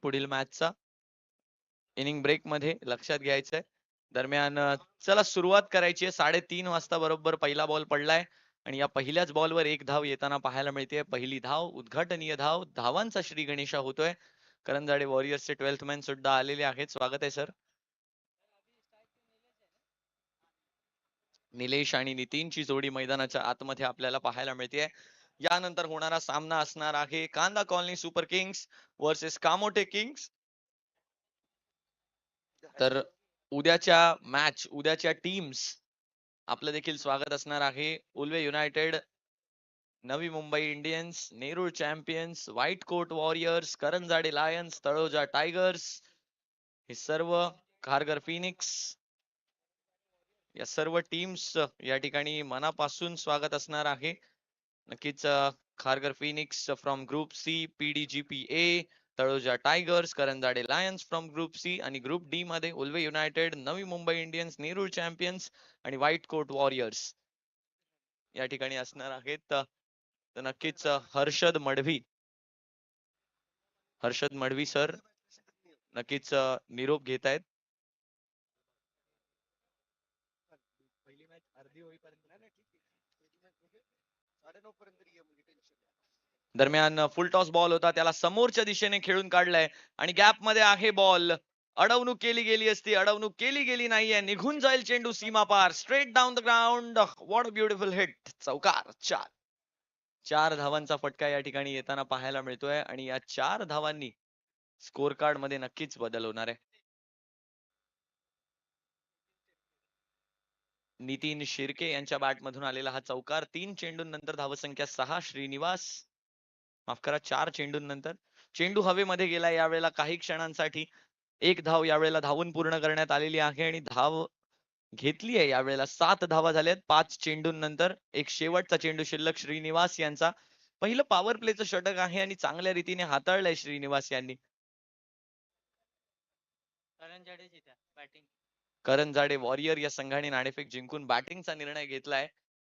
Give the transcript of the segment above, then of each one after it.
पुढील मॅचचा inning break मध्ये लक्षात घ्यायचंय. दरम्यान चला सुरुवात करायची आहे. 3:30 वाजता बरोबर पहिला बॉल पडलाय आणि या पहिल्याच बॉलवर एक धाव येताना पाहायला मिळते. पहिली धाव, उद्घाटनीय धाव, धावांचा श्री गणेशा होतोय. करंजाडे वॉरियर्सचे 12th मॅन सुद्धा आलेले आहेत. स्वागत आहे सर. निलेश आणि नितीनची जोडी मैदानाच्या आतमध्ये आपल्याला पाहायला मिळते. यानंतर होणारा सामना असणार आहे कांदा colony Super Kings versus Kamothe Kings. तर उद्याच्या टीम्स आपलं देखील स्वागत असणार आहे. Ulwe United, Navi Mumbai Indians, Nerul Champions, White Coat Warriors, Karanjade Lions, Taloja Tigers, हे सर्व खारघर फिनिक्स, या सर्व टीम्स या ठिकाणी मनापासून स्वागत असणार आहे. नक्कीच Kharghar Phoenix from group C, PDGPA, Taloja Tigers, Karanjade Lions from group C आणि ग्रुप डी मध्ये Ulwe United, Navi Mumbai Indians, Nerul Champions आणि व्हाईट कोट वॉरियर्स या ठिकाणी असणार आहेत. तर नक्कीच हर्षद मढवी सर नक्कीच निरोप घेत आहेत. दरम्यान फुल टॉस बॉल होता, त्याला समोरच्या दिशेने खेळून काढलाय आणि गॅप मध्ये आहे बॉल. अडवणूक केली गेली असती, अडवणूक केली गेली नाहीये. निघून जाईल चेंडू सीमा पार, straight down the ground. What a beautiful hit. चौकार. चार धावांचा फटका या ठिकाणी येताना पाहायला मिळतोय आणि या 4 धावांनी स्कोर कार्ड मध्ये नक्कीच बदल होणार आहे. नितीन शिर्के यांच्या बॅट मधून आलेला हा चौकार. 3 चेंडूंनंतर धावसंख्या 6. श्रीनिवास, माफ करा, 4 चेंडूंनंतर चेंडू हवेमध्ये गेला यावेळेला काही क्षणांसाठी. एक धाव यावेळेला धावून पूर्ण करण्यात आलेली आहे आणि धाव घेतली आहे यावेळेला. 7 धावा झाल्यात 5 चेंडूंनंतर. एक शेवटचा चेंडू शिल्लक श्रीनिवास यांचा. पहिलं पॉवर प्लेचं षटक आहे आणि चांगल्या रीतीने हाताळलंय श्रीनिवास यांनी. करंजाडे वॉरियर या संघाने नाणेफेक जिंकून बॅटिंगचा निर्णय घेतलाय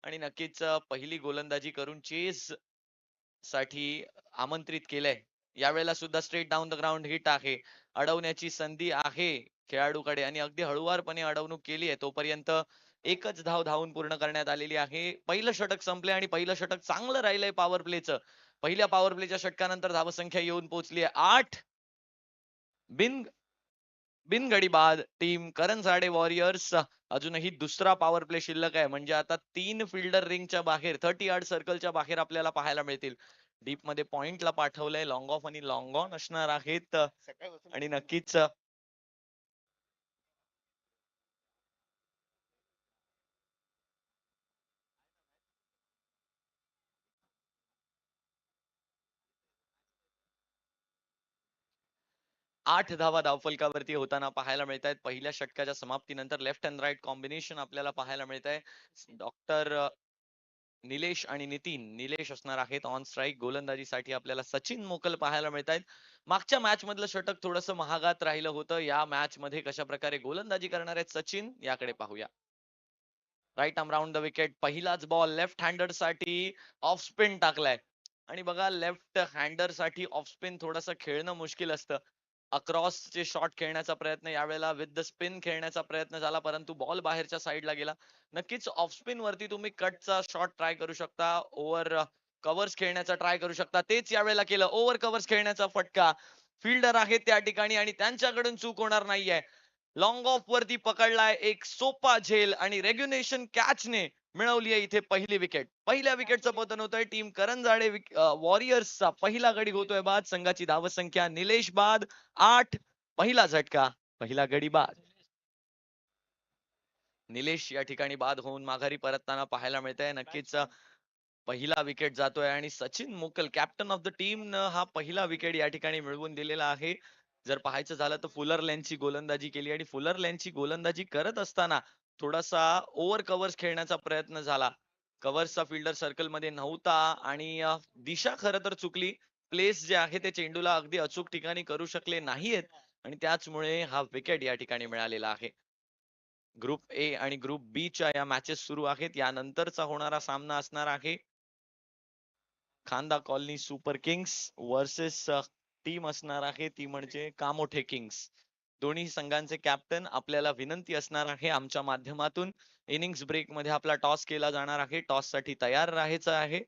आणि नक्कीच पहिली गोलंदाजी करून चेस साठी आमंत्रित केलंय. यावेळेला सुद्धा straight down the ground hit आहे. अडवण्याची संधी आहे खेळाडूकडे आणि अगदी हळुवारपणे अडवणूक केली आहे. तोपर्यंत एकच धाव धावून पूर्ण करण्यात आलेली आहे. पहिलं षटक संपले आणि पहिलं षटक चांगलं राहिलंय पॉवर प्लेचं. पहिल्या पॉवर प्लेच्या षटकानंतर धावसंख्या येऊन पोहोचली आहे 8. बिनगडी बाद टीम करंजाडे वॉरियर्स. अजूनही दुसरा पॉवर प्ले शिल्लक आहे, म्हणजे आता 3 फिल्डर रिंगच्या बाहेर 30 यार्ड सर्कलच्या बाहेर आपल्याला पाहायला मिळतील. डीप मध्ये पॉइंटला पाठवलंय. लॉंग ऑफ आणि लॉंग ऑन असणार आहेत आणि नक्कीच 8 धावा धावफलकावरती होताना पाहायला मिळत आहेत. पहिल्या षटकाच्या समाप्तीनंतर लेफ्ट अँड राईट कॉम्बिनेशन आपल्याला पाहायला मिळत आहे. डॉक्टर निलेश आणि निलेश असणार आहेत ऑन स्ट्राईक. गोलंदाजीसाठी आपल्याला सचिन मोकल पाहायला मिळत आहेत. मागच्या मॅच मधलं षटक थोडस महागात राहिलं होतं. या मॅच मध्ये कशा प्रकारे गोलंदाजी करणार आहेत सचिन, याकडे पाहूया. Right arm round the wicket. पहिलाच बॉल लेफ्ट हँडर साठी ऑफ स्पिन टाकलाय आणि बघा लेफ्ट हँडर साठी ऑफ स्पिन थोडस खेळणं मुश्किल असतं. अक्रॉस चे शॉट खेळण्याचा प्रयत्न, यावेळेला विथ द स्पिन खेळण्याचा प्रयत्न झाला, परंतु बॉल बाहेरच्या साईडला गेला. नक्कीच ऑफ स्पिन वरती तुम्ही कटचा शॉट ट्राय करू शकता, ओव्हर कव्हर्स खेळण्याचा ट्राय करू शकता. तेच यावेळेला केलं. ओव्हर कव्हर्स खेळण्याचा फटका. फिल्डर आहे त्या ठिकाणी आणि त्यांच्याकडून चूक होणार नाहीये. लॉंग ऑफ वरती पकडलाय एक सोपा झेल आणि रेग्युलेशन कॅचने मिळवली आहे इथे पहिली विकेट. पहिल्या विकेटचं पतन होतंय. टीम करंजाडे वॉरियर्सचा पहिला गडी होतोय बाद. संघाची धावसंख्या निलेश बाद 8. पहिला झटका, पहिला गडी बाद. निलेश या ठिकाणी बाद होऊन माघारी परतताना पाहायला मिळतंय. नक्कीच पहिला विकेट जातोय आणि सचिन मोकल कॅप्टन ऑफ द टीम न हा पहिला विकेट या ठिकाणी मिळवून दिलेला आहे. जर पाहायचं झालं तर फुलर लेनची गोलंदाजी केली आणि फुलर लेनची गोलंदाजी करत असताना थोडासा ओव्हर कव्हर्स खेळण्याचा प्रयत्न झाला. कव्हर्सचा फिल्डर सर्कल मध्ये नव्हता आणि दिशा खरं तर चुकली. प्लेस जे आहे ते चेंडूला अगदी अचूक ठिकाणी करू शकले नाहीयेत आणि त्याचमुळे हा विकेट या ठिकाणी मिळालेला आहे. ग्रुप ए आणि ग्रुप बी च्या या मॅचेस सुरू आहेत. यानंतरचा होणारा सामना असणार आहे खांदा Colony Super Kings versus team असणार आहे ती म्हणजे कामोठे किंग्स. दोन्ही संघांचे कॅप्टन आपल्याला विनंती असणार आहे आमच्या माध्यमातून इनिंग्स ब्रेक मध्ये आपला टॉस केला जाणार आहे. टॉस साठी तयार राहायचं आहे.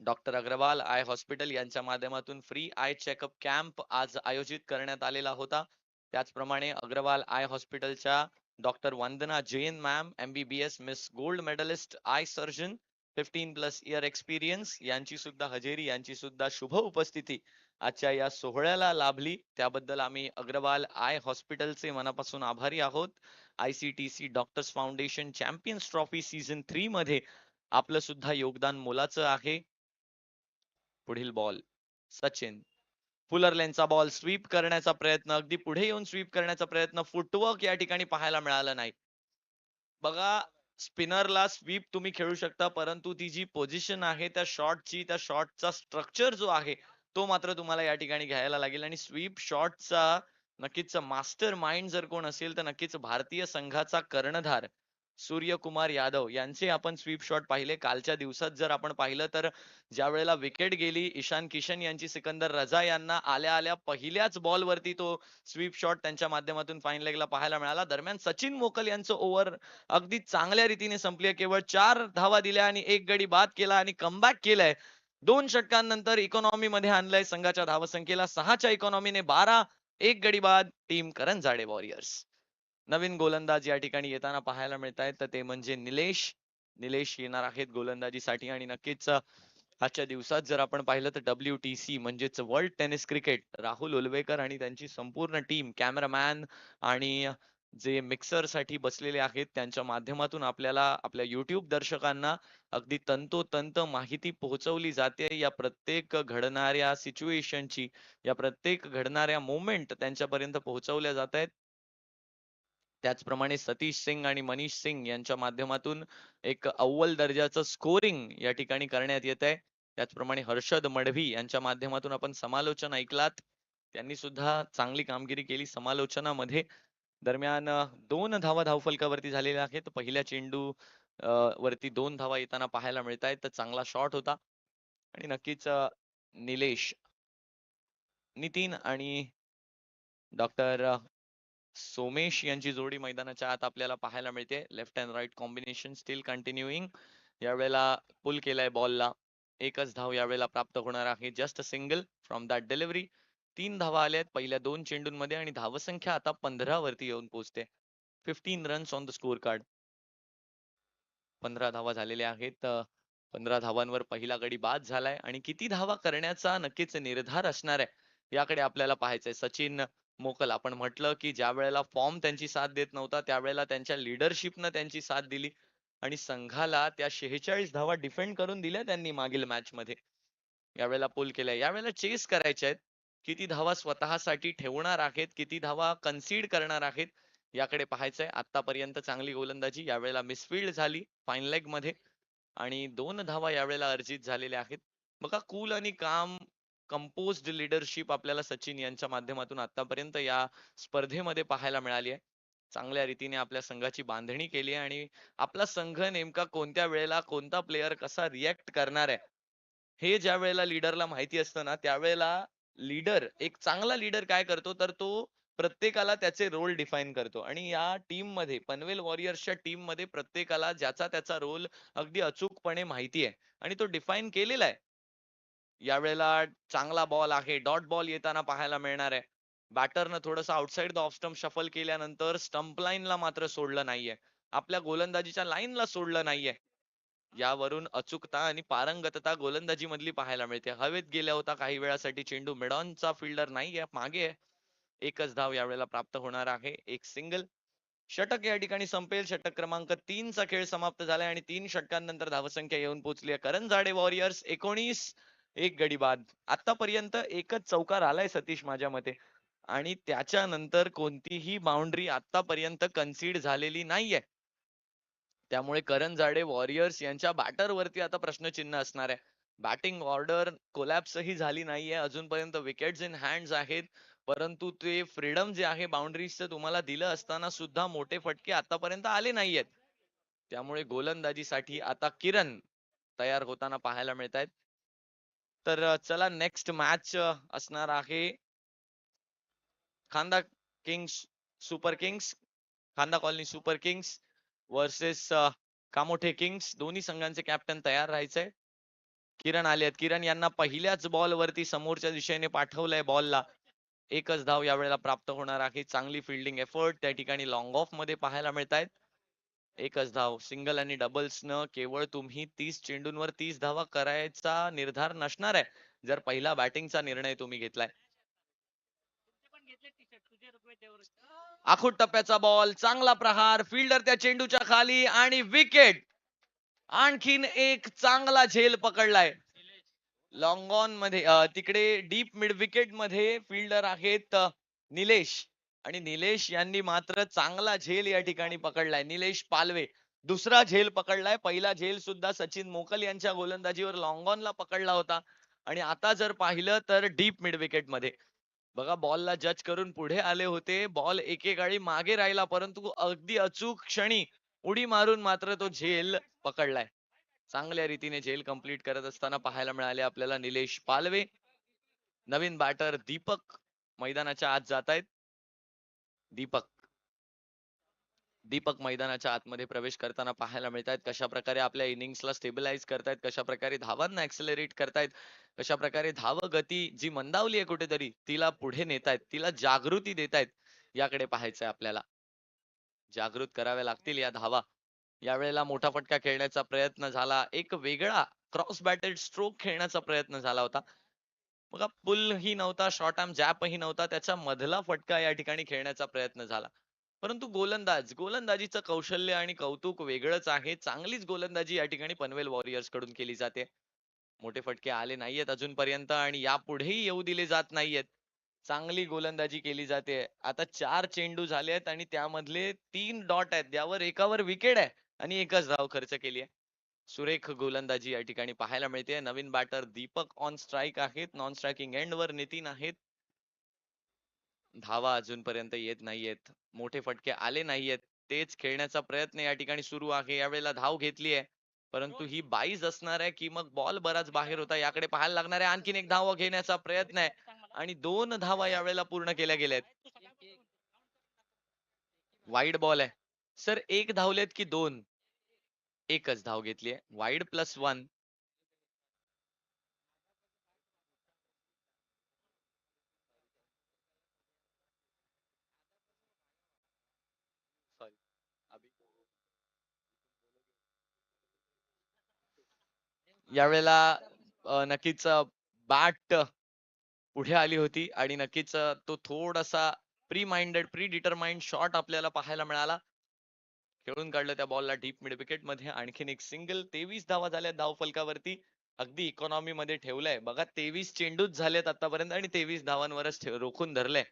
डॉक्टर अग्रवाल आय हॉस्पिटल यांच्या माध्यमातून फ्री आय चेकअप कॅम्प आज आयोजित करण्यात आलेला होता. त्याचप्रमाणे अग्रवाल आय हॉस्पिटलच्या doctor Vandana Jain ma'am MBBS miss gold medallist eye surgeon 15+ year experience यांची सुद्धा हजेरी यांची सुद्धा शुभ उपस्थिती आजच्या या सोहळ्याला लाभली. त्याबद्दल आम्ही अग्रवाल आय हॉस्पिटलचे मनापासून आभारी आहोत. ICTC doctors foundation champions trophy season 3 मध्ये आपलं सुद्धा योगदान मोलाचं आहे. पुढील बॉल सचिन फुलरलेनचा बॉल स्वीप करण्याचा प्रयत्न अगदी पुढे येऊन स्वीप करण्याचा प्रयत्न फुटवर्क या ठिकाणी पाहायला मिळालं नाही. बघा स्पिनरला स्वीप तुम्ही खेळू शकता परंतु ती जी पोझिशन आहे त्या शॉटची त्या शॉटचा स्ट्रक्चर जो आहे तो मात्र तुम्हाला या ठिकाणी घ्यायला लागेल. आणि स्वीप शॉटचा नक्कीच मास्टर माइंड जर कोण असेल तर नक्कीच भारतीय संघाचा कर्णधार सूर्यकुमार यादव यांचे आपण स्वीप शॉट पाहिले. कालच्या दिवसात जर आपण पाहिलं तर ज्या वेळेला विकेट गेली ईशान किशन यांची सिकंदर रजा यांना आल्या आल्या पहिल्याच बॉल वरती तो स्वीप शॉट त्यांच्या माध्यमातून फाईन लेगला पाहायला मिळाला. दरम्यान सचिन मोकल यांचं ओव्हर अगदी चांगल्या रीतीने संपली. केवळ 4 धावा दिल्या आणि 1 गडी बाद केला आणि कमबॅक केलाय. 2 षटकांनंतर इकॉनॉमी मध्ये आणलाय संघाच्या धावसंख्येला 6च्या इकॉनॉमीने 12 1 गडी बाद टीम करंजाडे वॉरियर्स. नवीन गोलंदाज या ठिकाणी येताना पाहायला मिळत आहेत तर ते म्हणजे निलेश येणार आहेत गोलंदाजीसाठी. आणि नक्कीच आजच्या दिवसात जर आपण पाहिलं तर WTC म्हणजेच वर्ल्ड टेनिस क्रिकेट राहुल उलवेकर आणि त्यांची संपूर्ण टीम कॅमेरामॅन आणि जे मिक्सर साठी बसलेले आहेत त्यांच्या माध्यमातून आपल्याला आपल्या YouTube दर्शकांना अगदी तंतोतंत माहिती पोहोचवली जाते. या प्रत्येक घडणाऱ्या सिच्युएशनची या प्रत्येक घडणाऱ्या मोमेंट त्यांच्यापर्यंत पोहोचवल्या जात आहेत. त्याचप्रमाणे सतीश सिंग आणि मनीष सिंग यांच्या माध्यमातून एक अव्वल दर्जाचं स्कोरिंग या ठिकाणी करण्यात येत आहे. त्याचप्रमाणे हर्षद मढवी यांच्या माध्यमातून आपण समालोचन ऐकलात. त्यांनी सुद्धा चांगली कामगिरी केली समालोचनामध्ये. दरम्यान 2 धावा धावफलकावरती झालेल्या आहेत. पहिल्या चेंडू वरती 2 धावा येताना पाहायला मिळत आहेत. तर चांगला शॉट होता. आणि नक्कीच नितीन आणि डॉक्टर सोमेश यांची जोडी मैदानाच्या आत आपल्याला पाहायला मिळते. Left and right combination still continuing. यावेळेला पुल केलाय बॉलला. एकच धाव यावेळेला प्राप्त होणार आहे. Just single from that delivery. 3 धावा आल्या आहेत पहिल्या 2 चेंडूंमध्ये आणि धावसंख्या आता 15 वरती येऊन पोहोचते. 15 runs on the score card. 15 धावा झालेल्या आहेत. 15 धावांवर पहिला गडी बाद झालाय आणि किती धावा करण्याचा नक्कीच निर्धार असणार आहे याकडे आपल्याला पाहायचंय. सचिन मोकल आपण म्हटलं की ज्या वेळेला फॉर्म त्यांची साथ देत नव्हता त्यावेळेला त्यांच्या लिडरशिपनं त्यांची साथ दिली आणि संघाला त्या 46 धावा डिफेंड करून दिल्या त्यांनी मागील मॅच मध्ये. यावेळेला पुल केलाय. यावेळेला चेस करायचे आहेत. किती धावा स्वतःसाठी ठेवणार आहेत किती धावा कन्सीड करणार आहेत याकडे पाहायचंय. आतापर्यंत चांगली गोलंदाजी यावेळेला मिसफिल्ड झाली फाईन लेग मध्ये आणि 2 धावा यावेळेला अर्जित झालेल्या आहेत. बघा कूल आणि काम कंपोज्ड लिडरशिप आपल्याला सचिन यांच्या माध्यमातून आतापर्यंत या स्पर्धेमध्ये पाहायला मिळाली आहे. चांगल्या रीतीने आपल्या संघाची बांधणी केली आहे आणि आपला संघ नेमका कोणत्या वेळेला कोणता प्लेयर कसा रिएक्ट करणार आहे हे ज्या वेळेला लीडरला माहिती असतं ना त्यावेळेला लीडर एक चांगला लीडर काय करतो तर तो प्रत्येकाला त्याचे रोल डिफाईन करतो. आणि या टीम मध्ये पनवेल वॉरियर्सच्या टीम मध्ये प्रत्येकाला ज्याचा त्याचा रोल अगदी अचूकपणे माहिती आहे आणि तो डिफाईन केलेला आहे. यावेळेला चांगला बॉल आहे. डॉट बॉल येताना पाहायला मिळणार आहे. बॅटरनं थोडस outside the off stump shuffle केल्यानंतर स्टंप लाईनला मात्र सोडलं नाहीये. आपल्या गोलंदाजीच्या लाईनला सोडलं नाहीये. यावरून अचूकता आणि पारंगतता गोलंदाजी मधली पाहायला मिळते. हवेत गेल्या होता काही वेळासाठी चेंडू. मिडॉनचा फिल्डर नाहीये मागे आहे. एकच धाव यावेळेला प्राप्त होणार आहे. एक सिंगल. षटक या ठिकाणी संपेल. षटक क्रमांक 3 चा खेळ समाप्त झालाय आणि 3 षटकांनंतर धावसंख्या येऊन पोहोचली आहे. करंजाडे वॉरियर्स 19 एक गडी बाद. आतापर्यंत एकच चौकार आलाय सतीश माझ्या मते आणि त्याच्यानंतर कोणतीही बाउंड्री आतापर्यंत कन्सीड झालेली नाहीये. त्यामुळे करंजाडे वॉरियर्स यांच्या बॅटर वरती आता प्रश्नचिन्ह असणार आहे. बॅटिंग ऑर्डर कोलॅप्स ही झाली नाहीये अजूनपर्यंत. विकेट्स इन हँड्स आहेत परंतु ते फ्रीडम जे आहे बाउंड्रीजचं तुम्हाला दिलं असताना सुद्धा मोठे फटके आतापर्यंत आले नाहीयेत. त्यामुळे गोलंदाजीसाठी आता किरण तयार होताना पाहायला मिळत आहेत. तर चला नेक्स्ट मॅच असणार आहे खांदा किंग्स सुपर किंग्स, खांदा Colony Super Kings versus Kamothe Kings. दोन्ही संघांचे कॅप्टन तयार राहायचंय. किरण आले आहेत. किरण यांना पहिल्याच बॉल वरती समोरच्या दिशेने पाठवलंय बॉलला. एकच धाव यावेळेला प्राप्त होणार आहे. चांगली फिल्डिंग एफर्ट त्या ठिकाणी लॉंग ऑफ मध्ये पाहायला मिळत आहेत. एकच धाव. सिंगल आणि डबल्स न केवळ तुम्ही 30 चेंडूंवर 30 धावा करायचा निर्धार नसणार आहे, जर पहिला बॅटिंगचा निर्णय तुम्ही घेतलाय. आखूड टप्प्याचा बॉल, चांगला प्रहार, फिल्डर त्या चेंडूच्या खाली आणि विकेट. आणखीन एक चांगला झेल पकडलाय. लॉंग ऑन मध्ये तिकडे डीप मिड विकेट मध्ये फिल्डर आहेत निलेश, आणि निलेश यांनी मात्र चांगला झेल या ठिकाणी पकडलाय. निलेश पालवे दुसरा झेल पकडलाय. पहिला झेल सुद्धा सचिन मोकल यांच्या गोलंदाजीवर लॉंग ऑन ला पकडला होता, आणि आता जर पाहिलं तर डीप मिड विकेट मध्ये बघा बॉलला जज करून पुढे आले होते. बॉल एकेकाळी मागे राहिला, परंतु अगदी अचूक क्षणी उडी मारून मात्र तो झेल पकडलाय. चांगल्या रीतीने झेल कंप्लीट करत असताना पाहायला मिळाले आपल्याला निलेश पालवे. नवीन बॅटर दीपक मैदानाच्या आत जात आहेत. दीपक दीपक मैदानाच्या आतमध्ये प्रवेश करताना पाहायला मिळत आहेत. कशा प्रकारे आपल्या इनिंग्सला स्टेबिलाईज करतायत, कशा प्रकारे धावांना ऍक्सेलरेट करतायत, कशा प्रकारे धाव गती जी मंदावली आहे कुठेतरी तिला पुढे नेतायत, तिला जागृती देतायत. याकडे पाहायचंय आपल्याला. जागृत कराव्या लागतील या धावा. यावेळेला मोठा फटका खेळण्याचा प्रयत्न झाला. एक वेगळा क्रॉस बॅटेड स्ट्रोक खेळण्याचा प्रयत्न झाला होता. बघा पुल ही नव्हता, शॉर्ट आर्म जॅप ही नव्हता, त्याच्या मधला फटका या ठिकाणी खेळण्याचा प्रयत्न झाला. परंतु गोलंदाजीचं कौशल्य आणि कौतुक वेगळंच आहे. चांगलीच गोलंदाजी या ठिकाणी पनवेल वॉरियर्स कडून केली जाते. मोठे फटके आले नाहीयेत अजूनपर्यंत आणि यापुढेही येऊ दिले जात नाहीयेत. चांगली गोलंदाजी केली जाते. आता 4 चेंडू झाले आहेत आणि त्यामधले 3 डॉट आहेत, यावर एकावर विकेट आहे आणि एकच धाव खर्च केली आहे. सुरेख गोलंदाजी या ठिकाणी पाहायला मिळते. नवीन बॅटर दीपक ऑन स्ट्राईक आहेत. नॉन स्ट्रायकिंग एंड वर नितीन आहेत. धावा अजूनपर्यंत येत नाहीयेत, मोठे फटके आले नाहीयेत. तेच खेळण्याचा प्रयत्न या ठिकाणी सुरू आहे. यावेळेला धाव घेतली आहे, परंतु ही 22 असणार आहे की मग बॉल बराच बाहेर होता याकडे पाहायला लागणार आहे. आणखीन एक धाव घेण्याचा प्रयत्न आहे आणि 2 धावा यावेळेला पूर्ण केल्या गेल्या आहेत. वाईड बॉल आहे सर. एक धावलेत की 2? एकच धाव घेतली आहे. वाईड +1. यावेळेला नक्कीच बॅट पुढे आली होती आणि नक्कीच तो थोडासा pre minded pre determined shot आपल्याला पाहायला मिळाला. खेळून काढलं त्या बॉलला डीप मिड विकेट मध्ये. आणखीन एक सिंगल. 23 धावा झाल्या धाव फलकावरती. अगदी इकॉनॉमी मध्ये ठेवलंय बघा. 23 चेंडूच झालेत आतापर्यंत आणि 23 धावांवरच रोखून धरलंय.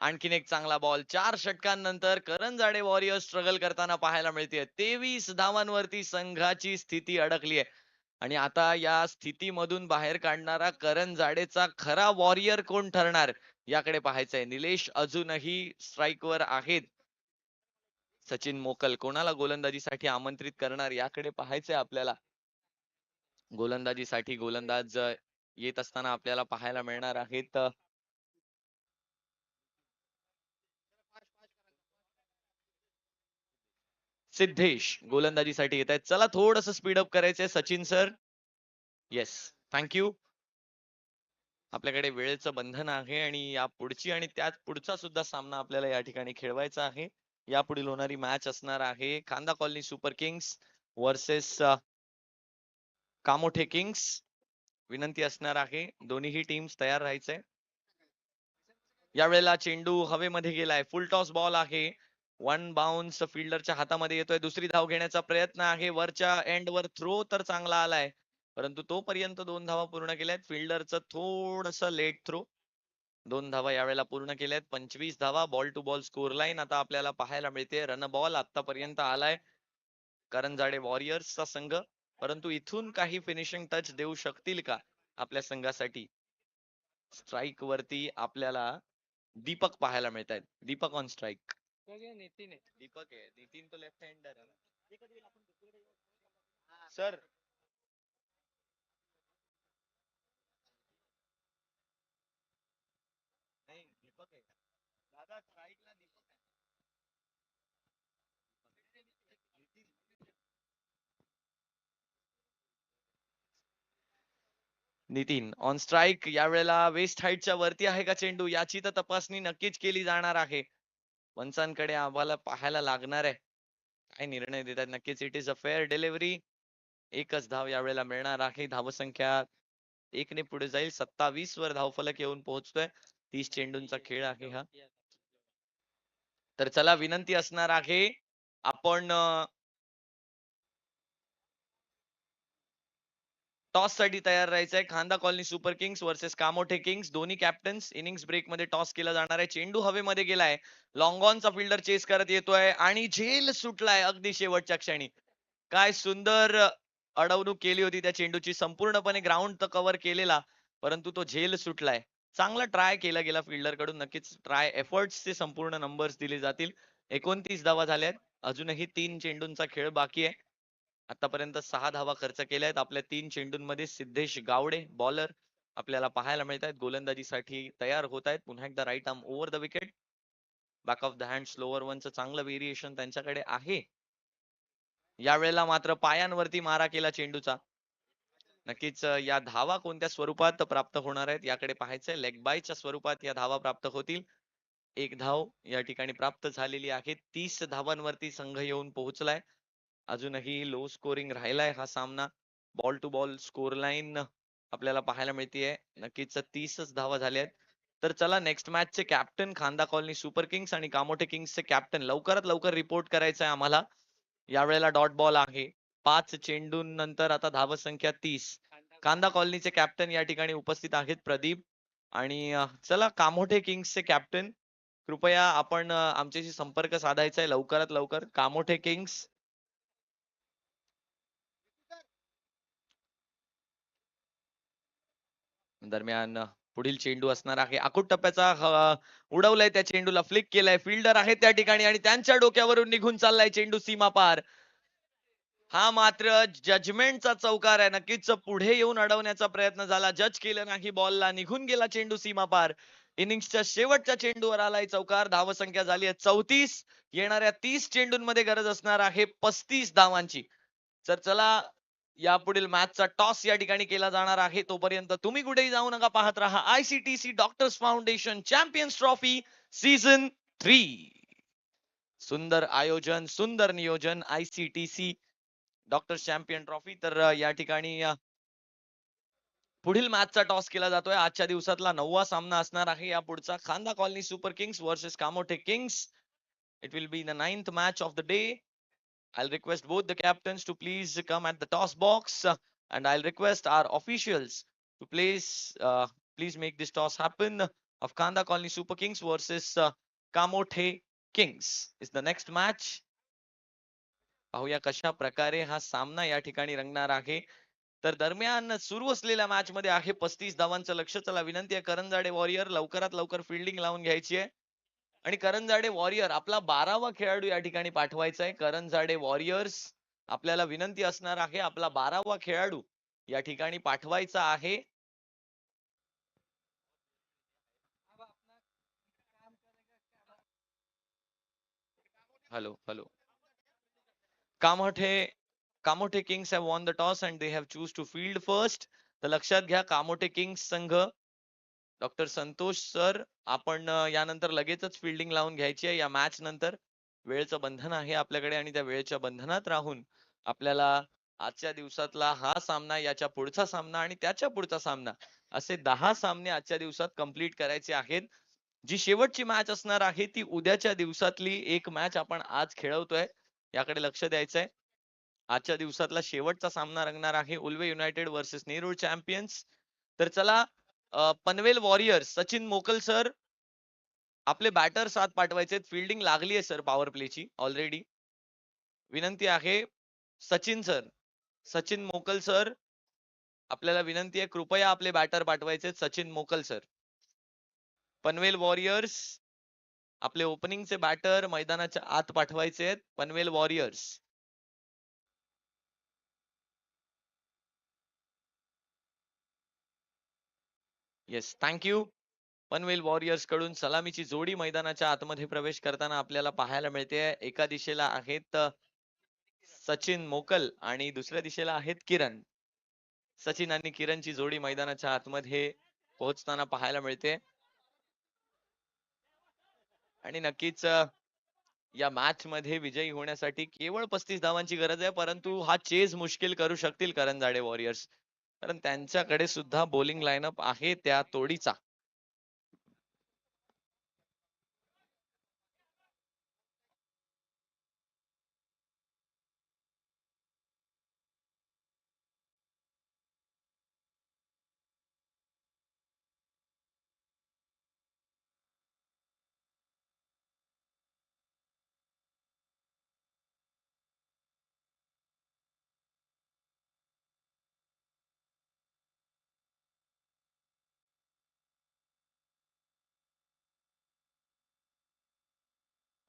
आणखीन एक चांगला बॉल. 4 षटकांनंतर करंजाडे वॉरियर्स स्ट्रगल करताना पाहायला मिळते. 23 धावांवरती संघाची स्थिती अडकली आहे आणि आता या स्थितीमधून बाहेर काढणारा करंजाडेचा खरा वॉरियर कोण ठरणार याकडे पाहायचंय. निलेश अजूनही स्ट्राईकवर आहेत. सचिन मोकल कोणाला गोलंदाजीसाठी आमंत्रित करणार याकडे पाहायचंय आपल्याला. गोलंदाजीसाठी गोलंदाज येत असताना आपल्याला पाहायला मिळणार आहेत. सिद्धेश गोलंदाजीसाठी येत आहेत. चला थोडस स्पीडअप करायचंय सचिन सर. Yes, thank you. आपल्याकडे वेळेचं बंधन आहे आणि या पुढची आणि त्याच पुढचा सुद्धा सामना आपल्याला या ठिकाणी खेळवायचा आहे. यापुढील होणारी मॅच असणार आहे खांदा Colony Super Kings versus Kamothe Kings. विनंती असणार आहे दोन्हीही टीम्स तयार राहायचंय. यावेळेला चेंडू हवेमध्ये गेलाय. फुल टॉस बॉल आहे. 1 बाउन्स फिल्डरच्या हातामध्ये येतोय. दुसरी धाव घेण्याचा प्रयत्न आहे. वरच्या एंड वर थ्रो तर चांगला आलाय, परंतु तोपर्यंत 2 धावा पूर्ण केल्यात. फिल्डरचं थोडस लेट थ्रो. 2 धावा यावेळेला पूर्ण केल्यात. 25 धावा. Ball to ball score line आता आपल्याला पाहायला मिळते. रन बॉल आतापर्यंत आलाय करंजाडे वॉरियर्सचा संघ, परंतु इथून काही फिनिशिंग टच देऊ शकतील का आपल्या संघासाठी. स्ट्राईक वरती आपल्याला दीपक पाहायला मिळत आहेत. Deepak on strike. नितीन आहे. दीपक आहे. नितीन तो left हँडर sir. Nitin on strike. यावेळेला वेस्ट हाईटच्या वरती आहे का चेंडू, याची तर तपासणी नक्कीच केली जाणार आहे. पंचांकडे आम्हाला पाहायला लागणार आहे काय निर्णय देतात. नक्कीच it is a fair delivery. एकच धाव यावेळेला मिळणार आहे. धावसंख्या एकने पुढे जाईल. 27 वर धावफलक येऊन पोहोचतोय. 30 चेंडूंचा खेळ आहे हा. तर चला विनंती असणार आहे, आपण टॉस साठी तयार राहायचंय. Khanda Colony Super Kings versus Kamothe Kings. दोन्ही कॅप्टन्स. इनिंग्स ब्रेक मध्ये टॉस केला जाणार आहे. चेंडू हवेमध्ये गेलाय. लॉंगॉनचा फिल्डर चेस करत येतोय आणि झेल सुटलाय अगदी शेवटच्या क्षणी. काय सुंदर अडवणूक केली होती त्या चेंडूची. संपूर्णपणे ग्राउंड तर कव्हर केलेला, परंतु तो झेल सुटलाय. चांगला ट्राय केला गेला फिल्डर कडून. नक्कीच ट्राय एफर्ट्सचे संपूर्ण नंबर्स दिले जातील. 29 धावा झाल्यात. अजूनही 3 चेंडूंचा खेळ बाकी आहे. आतापर्यंत 6 धावा खर्च केल्या आहेत आपल्या 3 चेंडूंमध्ये. सिद्धेश गावडे बॉलर आपल्याला पाहायला मिळत आहेत. गोलंदाजीसाठी तयार होत आहेत. पुन्हा एकदा right arm over the wicket. Back of the hand slower वनचं चांगलं व्हेरिएशन त्यांच्याकडे आहे. यावेळेला मात्र पायांवरती मारा केला चेंडूचा. नक्कीच या धावा कोणत्या स्वरूपात प्राप्त होणार आहेत याकडे पाहायचंय. लेग बायच्या स्वरूपात या धावा प्राप्त होतील. एक धाव या ठिकाणी प्राप्त झालेली आहे. 30 धावांवरती संघ येऊन पोहोचलाय. अजूनही लो स्कोरिंग राहिलाय हा सामना. Ball to ball score line आपल्याला पाहायला मिळतीये. नक्कीच 30च धावा झाल्या आहेत. तर चला नेक्स्ट मॅच चे कॅप्टन खांदा कॉलनी सुपर किंग्स आणि कामोठे किंग्सचे कॅप्टन लवकरात लवकर रिपोर्ट करायचं आहे आम्हाला. यावेळेला डॉट बॉल आहे. 5 चेंडूंनंतर आता धावसंख्या 30. कांदा कॉलनीचे कॅप्टन या ठिकाणी उपस्थित आहेत प्रदीप. आणि चला कामोठे किंग्सचे कॅप्टन कृपया आपण आमच्याशी संपर्क साधायचा आहे लवकरात लवकर. कामोठे किंग्स दरम्यान पुढील चेंडू असणार आहे. आखूड टप्प्याचा उडवलाय त्या चेंडूला. फ्लिक केलाय. फिल्डर आहे त्या ठिकाणी आणि त्यांच्या डोक्यावरून निघून चाललाय चेंडू सीमा पार. हा मात्र जजमेंटचा चौकार आहे. नक्कीच पुढे येऊन अडवण्याचा प्रयत्न झाला. जज केलं नाही बॉलला. निघून गेला चेंडू सीमा पार. इनिंगच्या शेवटच्या चेंडूवर आलाय चौकार. धावसंख्या झाली आहे 34. येणाऱ्या 30 चेंडूंमध्ये गरज असणार आहे 35 धावांची. तर चला यापुढील मॅचचा टॉस या ठिकाणी केला जाणार आहे. तोपर्यंत तुम्ही कुठेही जाऊ नका. पाहत राहा ICTC doctors foundation champions trophy season 3. सुंदर आयोजन, सुंदर नियोजन. ICTC doctors champion trophy. तर या ठिकाणी पुढील मॅचचा टॉस केला जातोय. आजच्या दिवसातला 9वा सामना असणार आहे या पुढचा. खांदा Colony Super Kings versus Kamothe Kings. It will be the 9th match of the day. I'll request both the captains to please come at the toss box, and I'll request our officials to please make this toss happen of Kanda Colony Super Kings versus Kamote Kings is the next match. पाहूया कशा प्रकारे हा सामना या ठिकाणी रंगणार आहे. तर दरम्यान सुरू असलेल्या मॅच मध्ये आहे 35 धावांचं लक्ष. चला विनंती आहे करंजाडे वॉरियर लवकरात लवकर फिल्डिंग लावून घ्यायची आहे. आणि करंजाडे वॉरियर आपला 12वा खेळाडू या ठिकाणी पाठवायचा आहे. करंजाडे वॉरियर्स आपल्याला विनंती असणार आहे आपला 12वा खेळाडू या ठिकाणी पाठवायचा आहे. Hello hello. Kamothe Kamothe Kings have won the toss and they have choose to field first. तर लक्षात घ्या कामोठे किंग्स संघ डॉक्टर संतोष सर आपण यानंतर लगेचच फिल्डिंग लावून घ्यायची आहे या मॅच नंतर. वेळेचं बंधन आहे आपल्याकडे आणि त्या वेळेच्या बंधनात राहून आपल्याला आजच्या दिवसातला हा सामना, याच्या पुढचा सामना आणि त्याच्या पुढचा सामना असे 10 सामने आजच्या दिवसात कंप्लीट करायचे आहेत. जी शेवटची मॅच असणार आहे ती उद्याच्या दिवसातली एक मॅच आपण आज खेळवतोय. याकडे लक्ष द्यायचंय. आजच्या दिवसातला शेवटचा सामना रंगणार आहे Ulwe United versus Nerul champions. तर चला पनवेल वॉरियर्स सचिन मोकल सर आपले बॅटर साथ पाठवायचे. फिल्डिंग लागली आहे सर पॉवर प्लेची ऑलरेडी. विनंती आहे सचिन सर, सचिन मोकल सर आपल्याला विनंती आहे कृपया आपले बॅटर पाठवायचे. सचिन मोकल सर. पनवेल वॉरियर्स आपले ओपनिंगचे बॅटर मैदानाच्या आत पाठवायचे आहेत. Panvel warriors. Yes thank you. Panvel warriors कडून सलामीची जोडी मैदानाच्या आतमध्ये प्रवेश करताना आपल्याला पाहायला मिळते. एका दिशेला आहेत सचिन मोकल आणि दुसऱ्या दिशेला आहेत किरण. सचिन आणि किरणची जोडी मैदानाच्या आतमध्ये पोहोचताना पाहायला मिळते. आणि नक्कीच या मॅच मध्ये विजयी होण्यासाठी केवळ 35 धावांची गरज आहे, परंतु हा चेज मुश्किल करू शकतील करंजाडे वॉरियर्स, कारण त्यांच्याकडे सुद्धा बॉलिंग लाईनअप आहे त्या तोडीचा.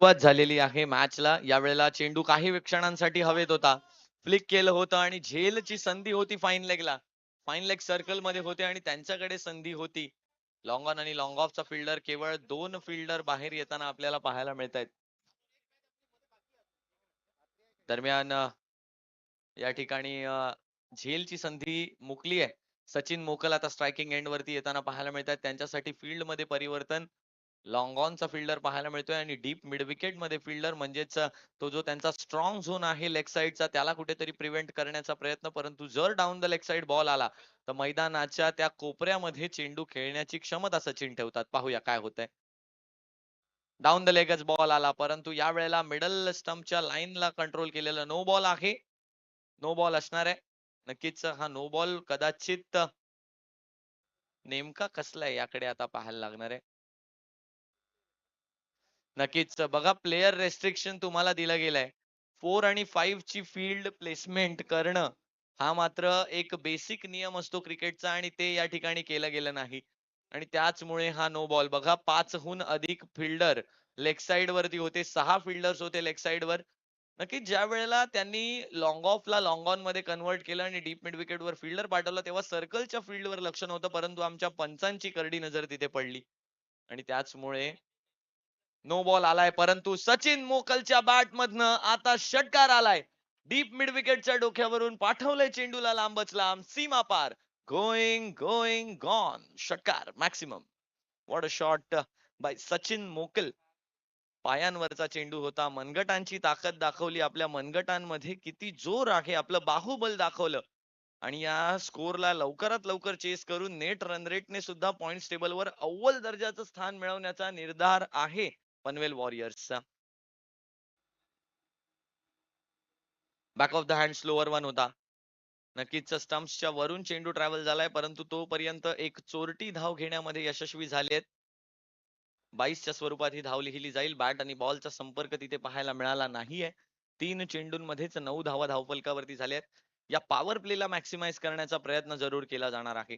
सुरुवात झालेली आहे मॅचला. यावेळेला चेंडू काही क्षणांसाठी हवेत होता, फ्लिक केलं होतं आणि झेलची संधी होती फाईन लेगला. फाईन लेग सर्कल मध्ये होते आणि त्यांच्याकडे संधी होती. लॉंग ऑन आणि लॉंग ऑफचा फिल्डर, केवळ 2 फिल्डर बाहेर येताना आपल्याला पाहायला मिळत आहेत. दरम्यान या ठिकाणी झेलची संधी मुकली आहे. सचिन मोकल आता स्ट्रायकिंग एंड वरती येताना पाहायला मिळतात. त्यांच्यासाठी फील्ड मध्ये परिवर्तन. लॉंग ऑनचा फिल्डर पाहायला मिळतोय आणि डीप मिड विकेट मध्ये फिल्डर, म्हणजेच तो जो त्यांचा स्ट्रॉंग झोन आहे लेग साइडचा, त्याला कुठेतरी प्रिव्हेंट करण्याचा प्रयत्न. परंतु जर down the leg side ball आला तर मैदानाच्या त्या कोपऱ्यामध्ये चेंडू खेळण्याची क्षमता सचिन ठेवतात. पाहूया काय होतंय. डाऊन द लेगच बॉल आला, परंतु या वेळेला मिडल स्टंपच्या लाईनला कंट्रोल केलेलं. नो बॉल आहे. नो बॉल असणार आहे. नक्कीच हा नो बॉल कदाचित नेमका कसला आहे याकडे आता पाहायला लागणार आहे. नक्कीच बघा, प्लेयर रेस्ट्रिक्शन तुम्हाला दिलं गेलंय. 4 आणि 5 ची फील्ड प्लेसमेंट करणं हा मात्र एक बेसिक नियम असतो क्रिकेटचा, आणि ते या ठिकाणी केलं गेलं नाही. आणि त्याचमुळे हा नो बॉल. बघा, 5 हून अधिक फिल्डर लेग साइड वरती होते. 6 फिल्डर्स होते लेग साइड वर. नक्कीच ज्या वेळेला त्यांनी लॉंग ऑफला लॉंग ऑन मध्ये कन्वर्ट केलं आणि डीप मिड विकेट वर फिल्डर पाठवला, तेव्हा सर्कलच्या फील्डवर लक्ष नव्हतं, परंतु आमच्या पंचांची करडी नजर तिथे पडली आणि त्याचमुळे नो बॉल आलाय. परंतु सचिन मोकलच्या बॅट मधनं आता षटकार आलाय. डीप मिड विकेटच्या डोक्यावरून पाठवलंय चेंडूला लांबच लांब, सीमा पार. Going going gone. षटकार maximum. What a shot by Sachin Mokal. पायांवरचा चेंडू होता. मनगटांची ताकद दाखवली. आपल्या मनगटांमध्ये किती जोर आहे, आपलं बाहुबल दाखवलं. आणि या स्कोरला लवकरात लवकर चेस करून नेट रन रेटने सुद्धा पॉइंट टेबलवर अव्वल दर्जाचं स्थान मिळवण्याचा निर्धार आहे पनवेल वॉरियर्सचा. Back of the hand slower one होता. नक्कीच स्टंप्सच्या वरून चेंडू ट्रॅव्हल झालाय, परंतु तोपर्यंत एक चोरटी धाव घेण्यामध्ये यशस्वी झालेत. 22च्या स्वरूपात ही धाव लिहिली जाईल. बॅट आणि बॉलचा संपर्क तिथे पाहायला मिळाला नाहीये. 3 चेंडूंमध्येच 9 धावा धावफलकावरती झाल्यात. या पॉवर प्लेला मॅक्सिमाइज करण्याचा प्रयत्न जरूर केला जाणार आहे.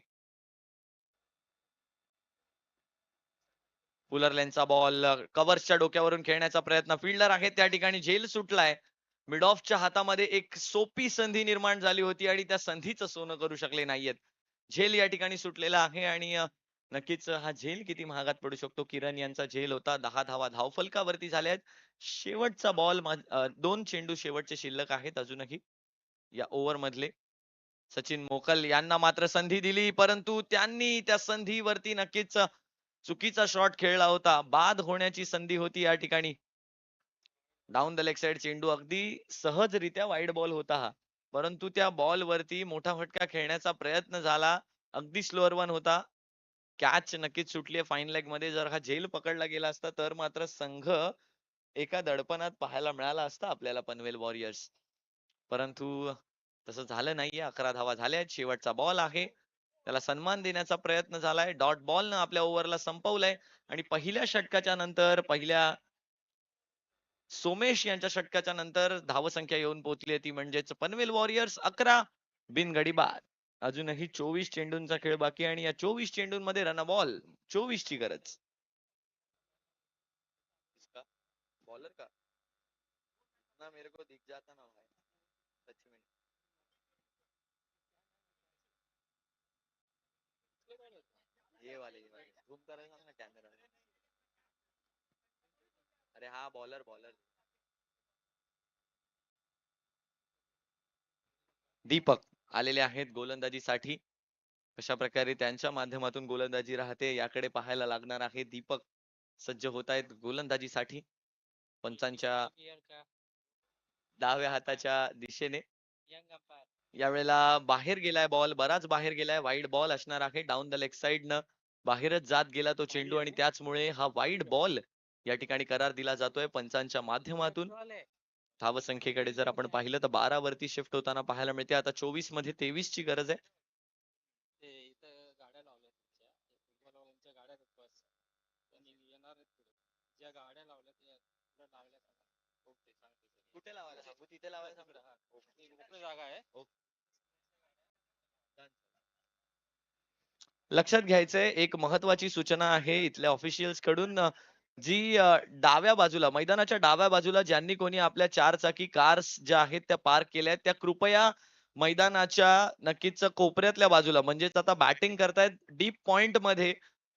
फुलरलेनचा बॉल कव्हर्सच्या डोक्यावरून खेळण्याचा प्रयत्न. फिल्डर आहे त्या ठिकाणी. झेल सुटलाय. मिड ऑफच्या हातामध्ये एक सोपी संधी निर्माण झाली होती आणि त्या संधीचं सोनं करू शकले नाहीयेत. झेल या ठिकाणी सुटलेला आहे आणि नक्कीच हा झेल किती महागात पडू शकतो. किरण यांचा झेल होता. 10 धावा धावफलकावरती झाल्यात. शेवटचा बॉल, 2 चेंडू शेवटचे शिल्लक आहेत अजूनही या ओव्हर मधले. सचिन मोकल यांना मात्र संधी दिली, परंतु त्यांनी त्या संधीवरती नक्कीच चुकीचा शॉट खेळला होता. बाद होण्याची संधी होती या ठिकाणी. डाऊन द लेग साइड चेंडू अगदी सहजरित्या वाईड बॉल होता हा, परंतु त्या बॉल वरती मोठा फटका खेळण्याचा प्रयत्न झाला. अगदी स्लोअर वन होता. कॅच नक्कीच सुटली फाईन लेग मध्ये. जर हा झेल पकडला गेला असता तर मात्र संघ एका दडपणात पाहायला मिळाला असता आपल्याला पनवेल वॉरियर्स. परंतु तसं झालं नाहीये. 11 धावा झाल्या. शेवटचा बॉल आहे, त्याला सन्मान देण्याचा प्रयत्न झालाय. डॉट बॉल न आपल्या ओव्हरला संपवलंय आणि पहिल्या षटकाच्या नंतर, पहिल्या सोमेश यांच्या षटकाच्या नंतर धावसंख्या येऊन पोहोचली ती म्हणजेच पनवेल वॉरियर्स 11, बिनगडी बाद. अजूनही 24 चेंडूंचा खेळ बाकी आणि या 24 चेंडूंमध्ये रन बॉल 24 ची गरज. बॉलर का ना मेरे को दिख जाता ना भाई. सच में ये वाले अरे हा बॉलर बॉलर दीपक आलेले आहेत गोलंदाजीसाठी. कशा प्रकारे त्यांच्या माध्यमातून गोलंदाजी राहते याकडे पाहायला लागणार आहे. दीपक सज्ज होत आहेत गोलंदाजीसाठी पंचांच्या डाव्या हाताच्या दिशेने. यावेळेला बाहेर गेलाय बॉल, बराच बाहेर गेलाय. वाईड बॉल असणार आहे. डाऊन द लेग साइड न बाहेरच जात गेला तो चेंडू आणि त्याचमुळे हा वाईड बॉल या ठिकाणी करार दिला जातोय पंचांच्या माध्यमातून. धावसंख्येकडे जर आपण पाहिलं तर 12 वरती शिफ्ट होताना पाहायला मिळते. आता 24 मध्ये 23 ची गरज आहे. कुठे लावायला सांगू? तिथे लावायला सांगू. जागा आहे. लक्षात घ्यायचंय एक महत्वाची सूचना आहे इथल्या ऑफिशियल्स कडून. जी डाव्या बाजूला मैदानाच्या डाव्या बाजूला ज्यांनी कोणी आपल्या चारचाकी कार्स ज्या आहेत त्या पार्क केल्या आहेत त्या कृपया मैदानाच्या नक्कीच कोपऱ्यातल्या बाजूला म्हणजेच आता बॅटिंग करतायत डीप पॉइंट मध्ये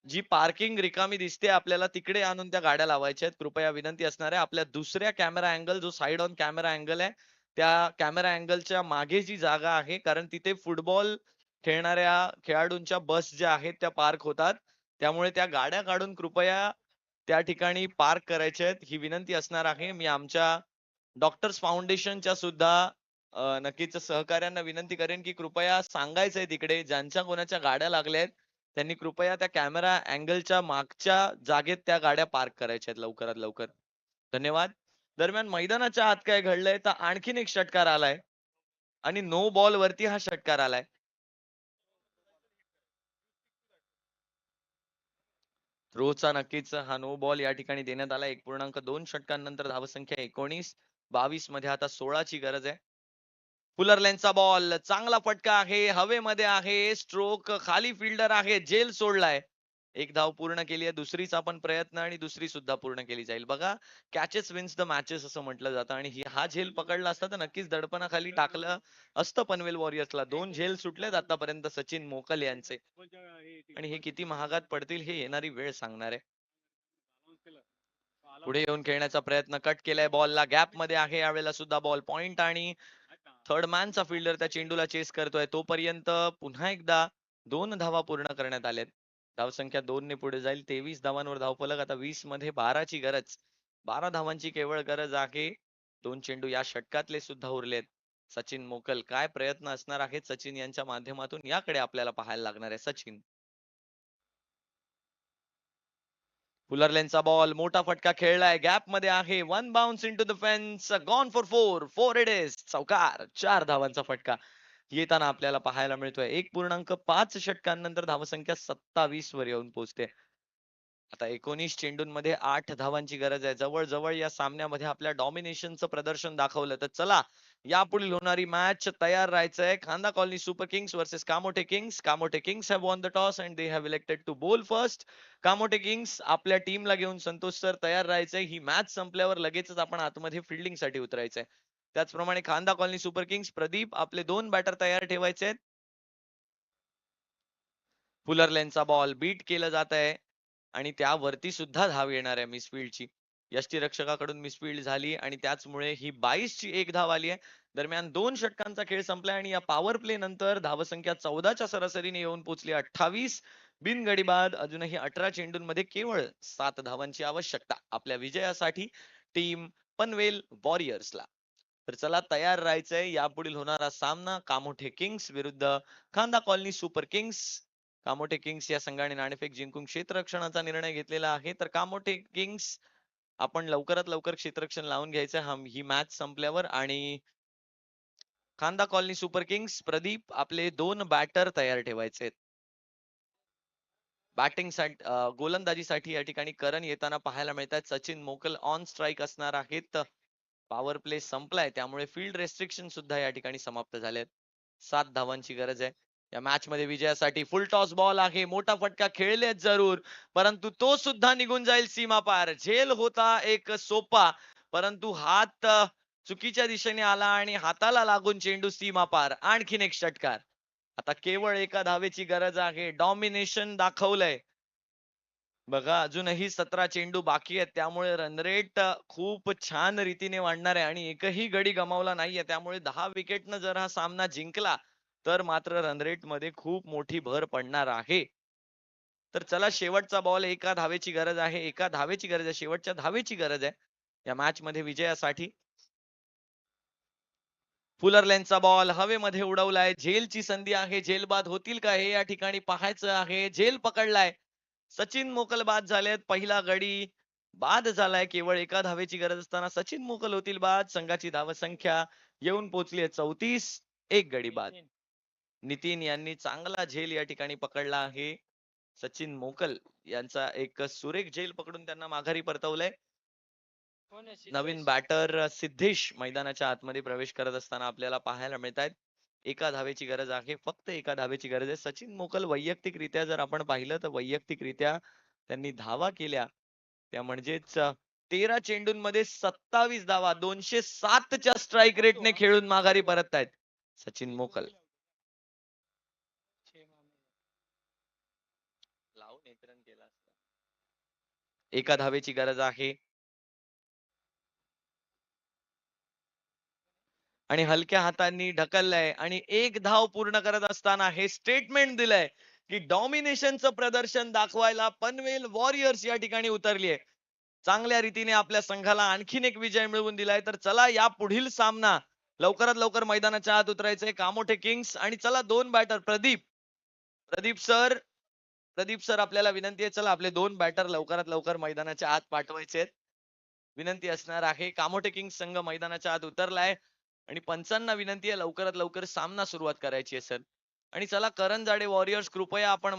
जी पार्किंग रिकामी दिसते आपल्याला तिकडे आणून त्या गाड्या लावायच्या आहेत. कृपया विनंती असणार आहे. आपल्या दुसऱ्या कॅमेरा अँगल जो साइड ऑन कॅमेरा अँगल आहे त्या कॅमेरा अँगलच्या मागे जी जागा आहे कारण तिथे फुटबॉल खेळणाऱ्या खेळाडूंच्या बस ज्या आहेत त्या पार्क होतात. त्यामुळे त्या गाड्या काढून कृपया त्या ठिकाणी पार्क करायच्या आहेत ही विनंती असणार आहे. मी आमच्या डॉक्टर्स फाउंडेशनच्या सुद्धा नक्कीच सहकार्यांना विनंती करेन की कृपया सांगायचंय तिकडे ज्यांच्या कोणाच्या गाड्या लागल्या आहेत त्यांनी कृपया त्या कॅमेरा अँगलच्या मागच्या जागेत त्या गाड्या पार्क करायच्या आहेत लवकरात लवकर. धन्यवाद. दरम्यान मैदानाच्या आत काय घडलंय तर आणखीन एक षटकार आलाय आणि नो बॉल वरती हा षटकार आलाय. थ्रोचा नक्कीच हा नो बॉल या ठिकाणी देण्यात आला. 1.2 षटकांनंतर धावसंख्या 19. 22 मध्ये आता 16 ची गरज आहे. फुलरलेनचा बॉल चांगला फटका आहे. हवेमध्ये आहे. स्ट्रोक खाली फिल्डर आहे. झेल सोडलाय. एक धाव पूर्ण केली आहे. दुसरीचा पण प्रयत्न आणि दुसरी सुद्धा पूर्ण केली जाईल. बघा कॅचेस विन्स द मॅचेस असं म्हटलं जातं आणि हा झेल पकडला असता तर नक्कीच दडपणाखाली टाकलं असतं पनवेल वॉरियर्सला. 2 झेल सुटलेत आतापर्यंत सचिन मोकल यांचे आणि हे किती महागात पडतील हे येणारी वेळ सांगणार आहे. पुढे येऊन खेळण्याचा प्रयत्न कट केलाय. बॉलला गॅप मध्ये आहे. यावेळेला सुद्धा बॉल पॉइंट आणि थर्ड मॅनचा फिल्डर त्या चेंडूला चेस करतोय. तोपर्यंत पुन्हा एकदा 2 धावा पूर्ण करण्यात आल्यात. धावसंख्या 2 ने पुढे जाईल. 23 धावांवर धावफलक. आता 20 मध्ये 12 ची गरज. 12 धावांची केवळ गरज आहे. 2 चेंडू या षटकातले सुद्धा उरलेत. सचिन मोकल काय प्रयत्न असणार आहेत सचिन यांच्या माध्यमातून याकडे आपल्याला पाहायला लागणार आहे. सचिन फुलरलेनचा बॉल मोठा फटका खेळलाय. गॅप मध्ये आहे. 1 bounce into the fence. Gone for 4. 4 it is. चौकार. 4 धावांचा फटका येताना आपल्याला पाहायला मिळतोय. 1.5 षटकांनंतर धावसंख्या 27 वर येऊन पोहोचते. आता 19 चेंडूंमध्ये 8 धावांची गरज आहे. जवळ या सामन्यामध्ये आपल्या डॉमिनेशनचं प्रदर्शन दाखवलं तर चला यापुढील होणारी मॅच तयार राहायचंय. Khanda Colony Super Kings versus Kamothe Kings. Kamothe Kings have won the toss and they have elected to bowl first. Kamothe Kings आपल्या टीमला घेऊन संतोष सर तयार राहायचंय. ही मॅच संपल्यावर लगेचच आपण आतमध्ये फिल्डिंग साठी उतरायचंय. त्याचप्रमाणे खांदा कॉलनी सुपर किंग्स प्रदीप आपले 2 बॅटर तयार ठेवायचे आहेत. फुलरलेनचा बॉल बीट केलं जात आहे आणि त्यावरती सुद्धा धाव येणार आहे मिसफिल्डची. यष्टीरक्षकाकडून मिसफिल्ड झाली आणि त्याचमुळे ही 22 ची एक धाव आली आहे. दरम्यान 2 षटकांचा खेळ संपलाय आणि या पॉवर प्ले नंतर धावसंख्या 14 च्या सरासरीने येऊन पोहोचली 28. बिनगडी बाद अजूनही 18 चेंडूंमध्ये केवळ 7 धावांची आवश्यकता आपल्या विजयासाठी टीम पनवेल वॉरियर्सला. तर चला तयार राहायचंय. यापुढील होणारा सामना कामोठे किंग्स विरुद्ध खांदा Colony Super Kings. Kamothe Kings या संघाने नाणेफेक जिंकून क्षेत्ररक्षणाचा निर्णय घेतलेला आहे. तर कामोठे किंग्स आपण लवकरात लवकर क्षेत्ररक्षण लावून घ्यायचं ही मॅच संपल्यावर आणि खांदा कॉलनी सुपर किंग्स प्रदीप आपले 2 बॅटर तयार ठेवायचे. बॅटिंग गोलंदाजीसाठी या ठिकाणी करण येताना पाहायला मिळतात. सचिन मोकल ऑन स्ट्राईक असणार आहेत. पॉवर प्ले संपलाय त्यामुळे फील्ड रेस्ट्रिक्शन सुद्धा या ठिकाणी समाप्त झालेत. 7 धावांची गरज आहे या मॅच मध्ये विजयासाठी. फुल टॉस बॉल आहे. मोठा फटका खेळलेच जरूर परंतु तो सुद्धा निघून जाईल सीमा पार. झेल होता एक सोपा परंतु हात चुकीच्या दिशेने आला आणि हाताला लागून चेंडू सीमा पार. आणखीन एक षटकार. आता केवळ एका धावेची गरज आहे. डॉमिनेशन दाखवलंय बघा अजूनही 17 चेंडू बाकी आहेत, त्यामुळे रन रेट खूप छान रीतीने वाढणार आहे आणि एकही गडी गमावला नाहीये. त्यामुळे 10 विकेटनं जर हा सामना जिंकला तर मात्र रन रेट मध्ये खूप मोठी भर पडणार आहे. तर चला शेवटचा बॉल, एका धावेची गरज आहे, एका धावेची गरज आहे, शेवटच्या धावेची गरज आहे या मॅच मध्ये विजयासाठी. फुलर लेनचा बॉल हवेमध्ये उडवलाय, झेलची संधी आहे, झेल बाद होतील का हे या ठिकाणी पाहायचं आहे. झेल पकडलाय, सचिन मोकल बाद झालेत. पहिला गडी बाद झालाय, केवळ एका धावेची गरज असताना सचिन मोकल होतील बाद. संघाची धावसंख्या येऊन पोहोचली आहे 34, एक गडी बाद. नितीन यांनी चांगला झेल या ठिकाणी पकडला आहे. सचिन मोकल यांचा एक सुरेख झेल पकडून त्यांना माघारी परतवलंय. नवीन बॅटर सिद्धेश मैदानाच्या आतमध्ये प्रवेश करत असताना आपल्याला पाहायला मिळत आहेत. एका धावेची गरज आहे, फक्त एका धावेची गरज आहे. सचिन मोकल वैयक्तिकरित्या जर आपण पाहिलं तर वैयक्तिकरित्या त्यांनी धावा केल्या त्या म्हणजेच 13 चेंडूंमध्ये 27 धावा, 207 च्या स्ट्राईक रेटने खेळून माघारी परततायत सचिन मोकल. लावून एक रन केला असता. एका धावेची गरज आहे आणि हलक्या हातांनी ढकललंय आणि एक धाव पूर्ण करत असताना हे स्टेटमेंट दिलंय की डॉमिनेशनचं प्रदर्शन दाखवायला पनवेल वॉरियर्स या ठिकाणी उतरली आहे. चांगल्या रीतीने आपल्या संघाला आणखीन एक विजय मिळवून दिलाय. तर चला या पुढील सामना लवकरात लवकर मैदानाच्या आत उतरायचंय. कामोठे किंग्स आणि चला दोन batter Pradeep Pradeep sir Pradeep sir आपल्याला विनंती आहे, चला आपले दोन बॅटर लवकरात लवकर मैदानाच्या आत पाठवायचे आहेत. विनंती असणार आहे. कामोठे किंग्स संघ मैदानाच्या आत उतरलाय आणि पंचांना विनंती आहे लवकरात लवकर सामना सुरुवात करायची आहे सर. आणि चला करण जाडे वॉरियर्स कृपया आपण